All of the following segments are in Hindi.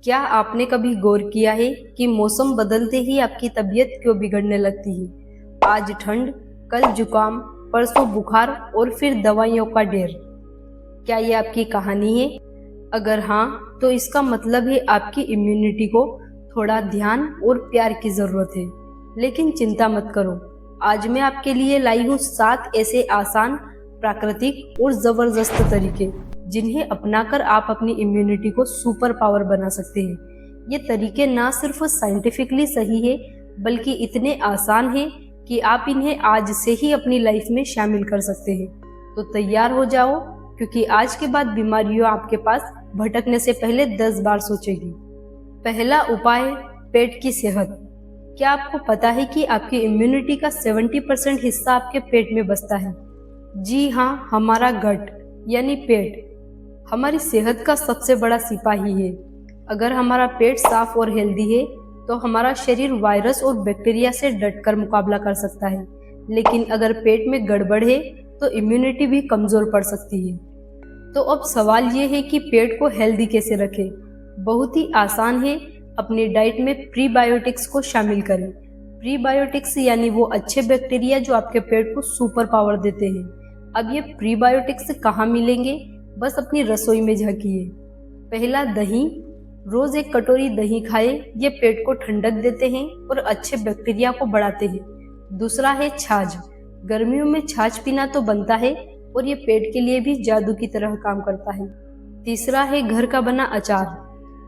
क्या आपने कभी गौर किया है कि मौसम बदलते ही आपकी तबीयत क्यों बिगड़ने लगती है? आज ठंड, कल जुकाम, परसों बुखार और फिर दवाइयों का ढेर। क्या ये आपकी कहानी है? अगर हाँ, तो इसका मतलब है आपकी इम्यूनिटी को थोड़ा ध्यान और प्यार की जरूरत है। लेकिन चिंता मत करो, आज मैं आपके लिए लाई हूँ 7 ऐसे आसान, प्राकृतिक और जबरदस्त तरीके जिन्हें अपनाकर आप अपनी इम्यूनिटी को सुपर पावर बना सकते हैं। ये तरीके ना सिर्फ साइंटिफिकली सही है, बल्कि इतने आसान हैं कि आप इन्हें आज से ही अपनी लाइफ में शामिल कर सकते हैं। तो तैयार हो जाओ, क्योंकि आज के बाद बीमारियों आपके पास भटकने से पहले 10 बार सोचेगी। पहला उपाय, पेट की सेहत। क्या आपको पता है कि आपकी इम्यूनिटी का 70% हिस्सा आपके पेट में बसता है? जी हाँ, हमारा गट यानी पेट हमारी सेहत का सबसे बड़ा सिपाही है। अगर हमारा पेट साफ और हेल्दी है तो हमारा शरीर वायरस और बैक्टीरिया से डटकर मुकाबला कर सकता है। लेकिन अगर पेट में गड़बड़ है तो इम्यूनिटी भी कमजोर पड़ सकती है। तो अब सवाल ये है कि पेट को हेल्दी कैसे रखें? बहुत ही आसान है, अपनी डाइट में प्रीबायोटिक्स को शामिल करें। प्रीबायोटिक्स यानी वो अच्छे बैक्टीरिया जो आपके पेट को सुपर पावर देते हैं। अब ये प्रीबायोटिक्स कहाँ मिलेंगे? बस अपनी रसोई में झांकिए। पहला, दही। रोज 1 कटोरी दही खाए, ये पेट को ठंडक देते हैं और अच्छे बैक्टीरिया को बढ़ाते हैं। दूसरा है छाछ। गर्मियों में छाछ पीना तो बनता है और ये पेट के लिए भी जादू की तरह काम करता है। तीसरा है घर का बना अचार।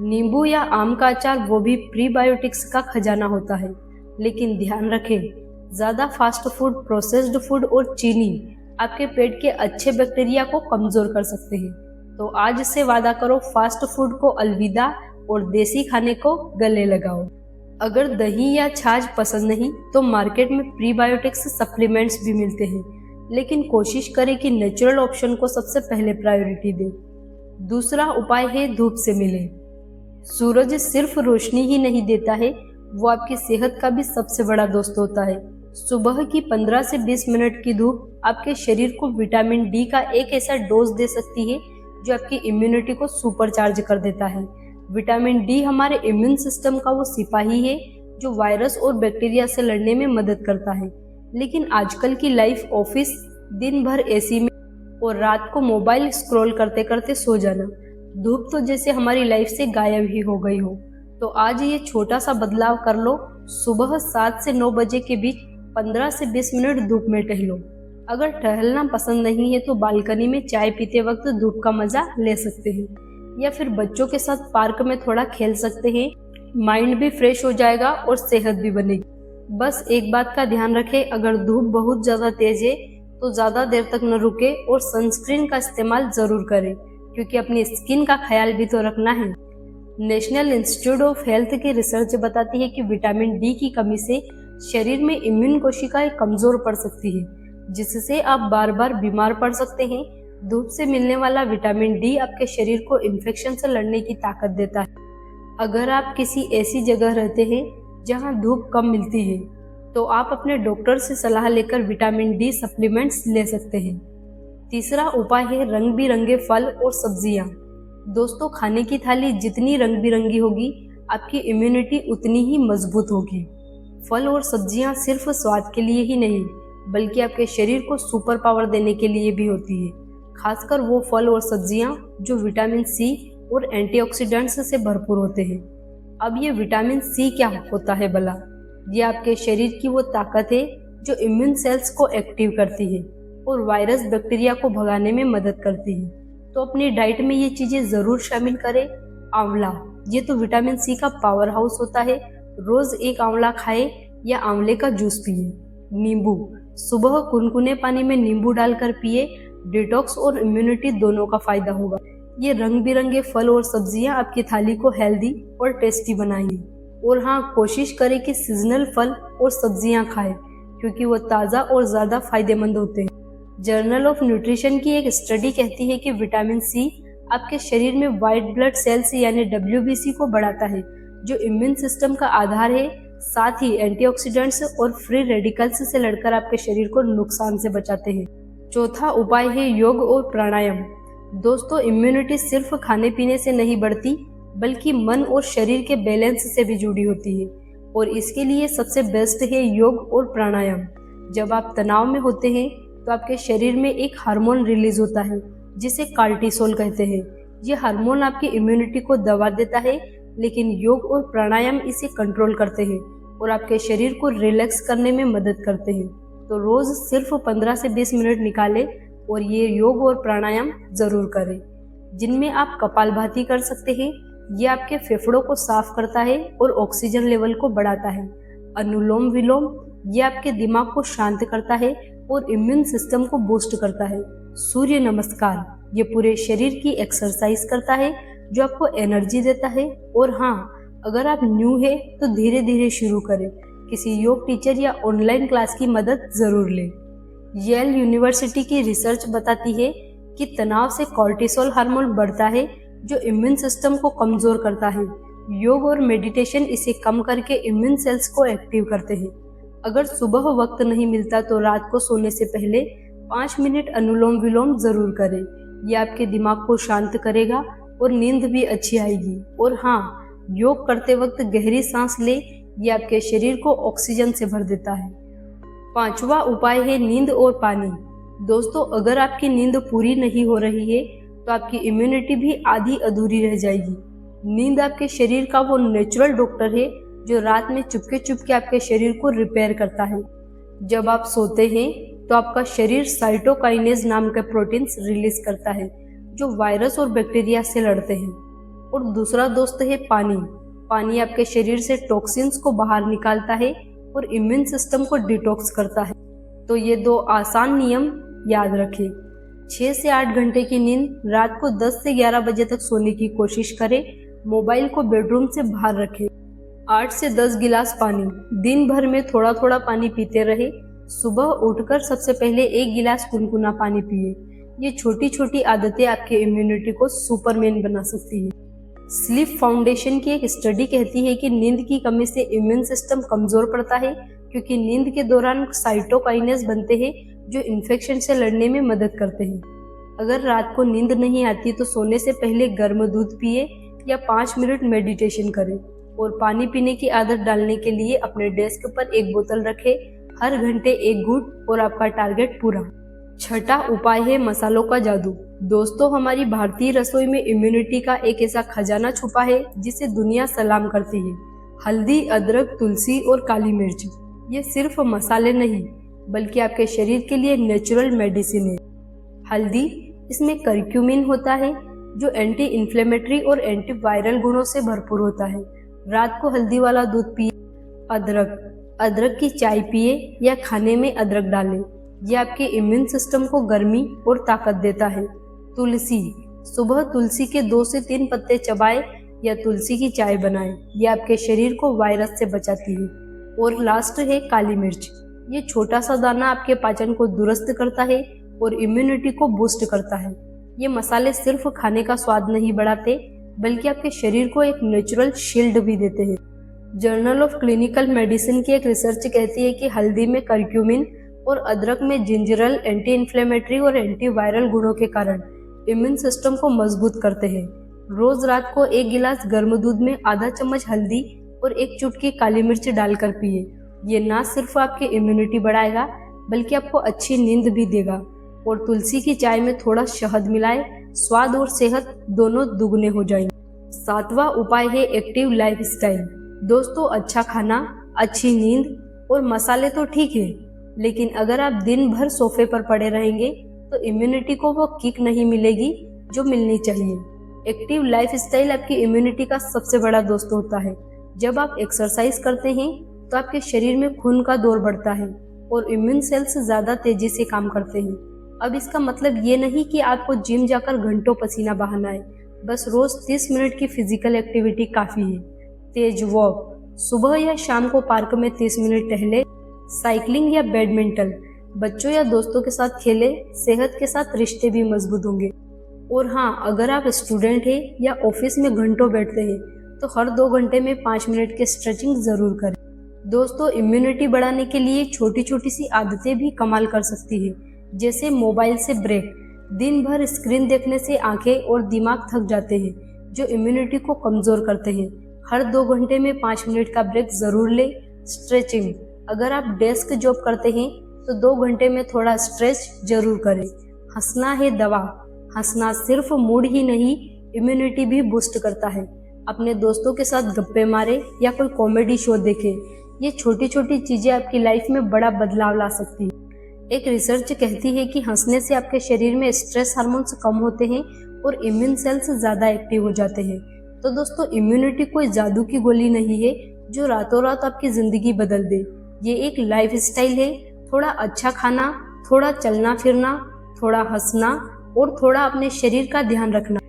नींबू या आम का अचार वो भी प्रीबायोटिक्स का खजाना होता है। लेकिन ध्यान रखें, ज्यादा फास्ट फूड, प्रोसेस्ड फूड और चीनी आपके पेट के अच्छे बैक्टीरिया को कमजोर कर सकते हैं। तो आज से वादा करो, फास्ट फूड को अलविदा और देसी खाने को गले लगाओ। अगर दही या छाछ पसंद नहीं तो मार्केट में प्रीबायोटिक्स सप्लीमेंट्स भी मिलते हैं, लेकिन कोशिश करें कि नेचुरल ऑप्शन को सबसे पहले प्रायोरिटी दें। दूसरा उपाय है धूप से मिलें। सूरज सिर्फ रोशनी ही नहीं देता है, वो आपकी सेहत का भी सबसे बड़ा दोस्त होता है। सुबह की 15 से 20 मिनट की धूप आपके शरीर को विटामिन डी का एक ऐसा डोज दे सकती है जो आपकी इम्यूनिटी को सुपर चार्ज कर देता है। विटामिन डी हमारे इम्यून सिस्टम का वो सिपाही है जो वायरस और बैक्टीरिया से लड़ने में मदद करता है। लेकिन आजकल की लाइफ, ऑफिस, दिन भर एसी में और रात को मोबाइल स्क्रॉल करते करते सो जाना, धूप तो जैसे हमारी लाइफ से गायब ही हो गई हो। तो आज ये छोटा सा बदलाव कर लो, सुबह 7 से 9 बजे के बीच 15 से 20 मिनट धूप में टहलो। अगर टहलना पसंद नहीं है तो बालकनी में चाय पीते वक्त धूप का मजा ले सकते हैं, या फिर बच्चों के साथ पार्क में थोड़ा खेल सकते हैं। माइंड भी फ्रेश हो जाएगा और सेहत भी बनेगी। बस एक बात का ध्यान रखें, अगर धूप बहुत ज्यादा तेज है तो ज्यादा देर तक न रुके और सनस्क्रीन का इस्तेमाल जरूर करें, क्योंकि अपनी स्किन का ख्याल भी तो रखना है। नेशनल इंस्टीट्यूट ऑफ हेल्थ की रिसर्च बताती है कि विटामिन डी की कमी से शरीर में इम्यून कोशिकाएं कमजोर पड़ सकती है, जिससे आप बार बार बीमार पड़ सकते हैं। धूप से मिलने वाला विटामिन डी आपके शरीर को इन्फेक्शन से लड़ने की ताकत देता है। अगर आप किसी ऐसी जगह रहते हैं जहां धूप कम मिलती है तो आप अपने डॉक्टर से सलाह लेकर विटामिन डी सप्लीमेंट्स ले सकते हैं। तीसरा उपाय है रंग बिरंगे फल और सब्जियां। दोस्तों, खाने की थाली जितनी रंग बिरंगी होगी, आपकी इम्यूनिटी उतनी ही मजबूत होगी। फल और सब्जियां सिर्फ स्वाद के लिए ही नहीं, बल्कि आपके शरीर को सुपर पावर देने के लिए भी होती है। खासकर वो फल और सब्जियां जो विटामिन सी और एंटीऑक्सीडेंट्स से भरपूर होते हैं। अब ये विटामिन सी क्या होता है भला? ये आपके शरीर की वो ताकत है जो इम्यून सेल्स को एक्टिव करती है और वायरस, बैक्टीरिया को भगाने में मदद करती है। तो अपनी डाइट में ये चीजें जरूर शामिल करें। आंवला, ये तो विटामिन सी का पावर हाउस होता है। रोज 1 आंवला खाएं या आंवले का जूस पिए। नींबू, सुबह कुनकुने पानी में नींबू डालकर पिए, डिटॉक्स और इम्यूनिटी दोनों का फायदा होगा। ये रंग बिरंगे फल और सब्जियां आपकी थाली को हेल्दी और टेस्टी बनाएंगी। और हाँ, कोशिश करें कि सीजनल फल और सब्जियां खाएं, क्योंकि वो ताज़ा और ज़्यादा फायदेमंद होते हैं। जर्नल ऑफ न्यूट्रिशन की एक स्टडी कहती है कि विटामिन सी आपके शरीर में व्हाइट ब्लड सेल्स यानी WBC को बढ़ाता है, जो इम्यून सिस्टम का आधार है। साथ ही एंटीऑक्सीडेंट्स और फ्री रेडिकल्स से लड़कर आपके शरीर को नुकसान से बचाते हैं। चौथा उपाय है योग और प्राणायाम। दोस्तों, इम्यूनिटी सिर्फ खाने पीने से नहीं बढ़ती, बल्कि मन और शरीर के बैलेंस से भी जुड़ी होती है। और इसके लिए सबसे बेस्ट है योग और प्राणायाम। जब आप तनाव में होते हैं तो आपके शरीर में एक हार्मोन रिलीज होता है जिसे कार्टिसोल कहते हैं। ये हार्मोन आपकी इम्यूनिटी को दबा देता है, लेकिन योग और प्राणायाम इसे कंट्रोल करते हैं और आपके शरीर को रिलैक्स करने में मदद करते हैं। तो रोज सिर्फ 15 से 20 मिनट निकालें और ये योग और प्राणायाम जरूर करें, जिनमें आप कपालभाति कर सकते हैं। ये आपके फेफड़ों को साफ करता है और ऑक्सीजन लेवल को बढ़ाता है। अनुलोम विलोम ये आपके दिमाग को शांत करता है और इम्यून सिस्टम को बूस्ट करता है। सूर्य नमस्कार ये पूरे शरीर की एक्सरसाइज करता है जो आपको एनर्जी देता है। और हाँ, अगर आप न्यू है तो धीरे धीरे शुरू करें, किसी योग टीचर या ऑनलाइन क्लास की मदद जरूर लें। येल यूनिवर्सिटी की रिसर्च बताती है कि तनाव से कॉर्टिसोल हार्मोन बढ़ता है जो इम्यून सिस्टम को कमजोर करता है। योग और मेडिटेशन इसे कम करके इम्यून सेल्स को एक्टिव करते हैं। अगर सुबह वक्त नहीं मिलता तो रात को सोने से पहले 5 मिनट अनुलोम विलोम जरूर करें। ये आपके दिमाग को शांत करेगा और नींद भी अच्छी आएगी। और हाँ, योग करते वक्त गहरी सांस ले, ये आपके शरीर को ऑक्सीजन से भर देता है। 5वां उपाय है नींद और पानी। दोस्तों, अगर आपकी नींद पूरी नहीं हो रही है तो आपकी इम्यूनिटी भी आधी अधूरी रह जाएगी। नींद आपके शरीर का वो नेचुरल डॉक्टर है जो रात में चुपके चुपके आपके शरीर को रिपेयर करता है। जब आप सोते हैं तो आपका शरीर साइटोकाइनेज नाम के प्रोटीन्स रिलीज करता है जो वायरस और बैक्टीरिया से लड़ते हैं। और दूसरा दोस्त है पानी। पानी आपके शरीर से टॉक्सिन्स को बाहर निकालता है और इम्यून सिस्टम को डिटॉक्स करता है। तो ये 2 आसान नियम याद रखें। 6 से 8 घंटे की नींद, रात को 10 से 11 बजे तक सोने की कोशिश करें। मोबाइल को बेडरूम से बाहर रखें। 8 से 10 गिलास पानी, दिन भर में थोड़ा थोड़ा पानी पीते रहे। सुबह उठकर सबसे पहले 1 गिलास गुनगुना पानी पिए। ये छोटी छोटी आदतें आपके इम्यूनिटी को सुपरमैन बना सकती है। स्लीप फाउंडेशन की एक स्टडी कहती है कि नींद की कमी से इम्यून सिस्टम कमजोर पड़ता है, क्योंकि नींद के दौरान साइटोकाइनेज बनते हैं जो इन्फेक्शन से लड़ने में मदद करते हैं। अगर रात को नींद नहीं आती तो सोने से पहले गर्म दूध पिए या 5 मिनट मेडिटेशन करें। और पानी पीने की आदत डालने के लिए अपने डेस्क पर 1 बोतल रखें, हर घंटे 1 घूंट और आपका टारगेट पूरा। 6वां उपाय है मसालों का जादू। दोस्तों, हमारी भारतीय रसोई में इम्यूनिटी का एक ऐसा खजाना छुपा है जिसे दुनिया सलाम करती है। हल्दी, अदरक, तुलसी और काली मिर्च ये सिर्फ मसाले नहीं बल्कि आपके शरीर के लिए नेचुरल मेडिसिन है। हल्दी, इसमें करक्यूमिन होता है जो एंटी इन्फ्लेमेटरी और एंटीवायरल गुणों से भरपूर होता है। रात को हल्दी वाला दूध पिए। अदरक की चाय पिए या खाने में अदरक डालें। यह आपके इम्यून सिस्टम को गर्मी और ताकत देता है। तुलसी, सुबह तुलसी के 2 से 3 पत्ते चबाएं या तुलसी की चाय बनाएं। यह आपके शरीर को वायरस से बचाती है। और लास्ट है काली मिर्च। ये छोटा सा दाना आपके पाचन को दुरुस्त करता है और इम्यूनिटी को बूस्ट करता है। ये मसाले सिर्फ खाने का स्वाद नहीं बढ़ाते बल्कि आपके शरीर को एक नेचुरल शील्ड भी देते हैं। जर्नल ऑफ क्लिनिकल मेडिसिन की एक रिसर्च कहती है कि हल्दी में करक्यूमिन और अदरक में जिंजरल एंटी इन्फ्लेमेटरी और एंटीवायरल गुणों के कारण इम्यून सिस्टम को मजबूत करते हैं। रोज रात को 1 गिलास गर्म दूध में आधा चम्मच हल्दी और 1 चुटकी काली मिर्च डालकर पिए। ये ना सिर्फ आपकी इम्यूनिटी बढ़ाएगा बल्कि आपको अच्छी नींद भी देगा। और तुलसी की चाय में थोड़ा शहद मिलाए, स्वाद और सेहत दोनों दुगने हो जाएंगे। 7वां उपाय है एक्टिव लाइफस्टाइल। दोस्तों, अच्छा खाना, अच्छी नींद और मसाले तो ठीक है, लेकिन अगर आप दिन भर सोफे पर पड़े रहेंगे तो इम्यूनिटी को वो किक नहीं मिलेगी जो मिलनी चाहिए। एक्टिव लाइफस्टाइल आपकी इम्यूनिटी का सबसे बड़ा दोस्त होता है। जब आप एक्सरसाइज करते हैं तो आपके शरीर में खून का दौर बढ़ता है और इम्यून सेल्स ज्यादा तेजी से काम करते हैं। अब इसका मतलब ये नहीं कि आपको जिम जाकर घंटों पसीना बहाना है, बस रोज 30 मिनट की फिजिकल एक्टिविटी काफी है। तेज वॉक, सुबह या शाम को पार्क में 30 मिनट टहले। साइकिलिंग या बैडमिंटन, बच्चों या दोस्तों के साथ खेले। सेहत के साथ रिश्ते भी मजबूत होंगे। और हाँ, अगर आप स्टूडेंट हैं या ऑफिस में घंटों बैठते हैं तो हर 2 घंटे में 5 मिनट की स्ट्रेचिंग जरूर करें। दोस्तों, इम्यूनिटी बढ़ाने के लिए छोटी छोटी सी आदतें भी कमाल कर सकती है, जैसे मोबाइल से ब्रेक। दिन भर स्क्रीन देखने से आंखें और दिमाग थक जाते हैं, जो इम्यूनिटी को कमज़ोर करते हैं। हर 2 घंटे में 5 मिनट का ब्रेक ज़रूर लें। स्ट्रेचिंग, अगर आप डेस्क जॉब करते हैं तो 2 घंटे में थोड़ा स्ट्रेच जरूर करें। हंसना है दवा, हंसना सिर्फ मूड ही नहीं, इम्यूनिटी भी बूस्ट करता है। अपने दोस्तों के साथ गप्पे मारे या कोई कॉमेडी शो देखें। ये छोटी छोटी चीज़ें आपकी लाइफ में बड़ा बदलाव ला सकती हैं। एक रिसर्च कहती है कि हंसने से आपके शरीर में स्ट्रेस हार्मोन्स कम होते हैं और इम्यून सेल्स ज़्यादा एक्टिव हो जाते हैं। तो दोस्तों, इम्यूनिटी कोई जादू की गोली नहीं है जो रातों रात आपकी ज़िंदगी बदल दे। ये एक लाइफ स्टाइल है। थोड़ा अच्छा खाना, थोड़ा चलना फिरना, थोड़ा हंसना और थोड़ा अपने शरीर का ध्यान रखना।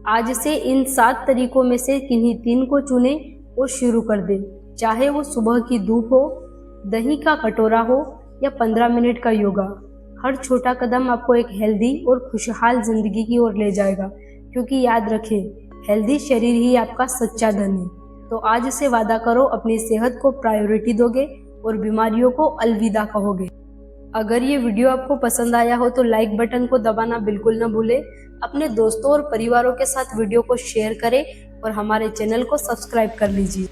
आज से इन 7 तरीकों में से किन्हीं 3 को चुने और शुरू कर दें। चाहे वो सुबह की धूप हो, दही का कटोरा हो या 15 मिनट का योगा। हर छोटा कदम आपको एक हेल्दी और खुशहाल जिंदगी की ओर ले जाएगा, क्योंकि याद रखें, हेल्दी शरीर ही आपका सच्चा धन है। तो आज से वादा करो, अपनी सेहत को प्रायोरिटी दोगे और बीमारियों को अलविदा कहोगे। अगर ये वीडियो आपको पसंद आया हो तो लाइक बटन को दबाना बिल्कुल न भूलें। अपने दोस्तों और परिवारों के साथ वीडियो को शेयर करें और हमारे चैनल को सब्सक्राइब कर लीजिए,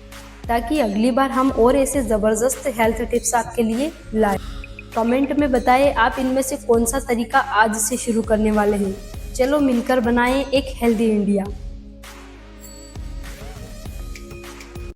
ताकि अगली बार हम और ऐसे ज़बरदस्त हेल्थ टिप्स आपके लिए लाएं। कमेंट में बताएं आप इनमें से कौन सा तरीका आज से शुरू करने वाले हैं। चलो मिलकर बनाएं एक हेल्दी इंडिया।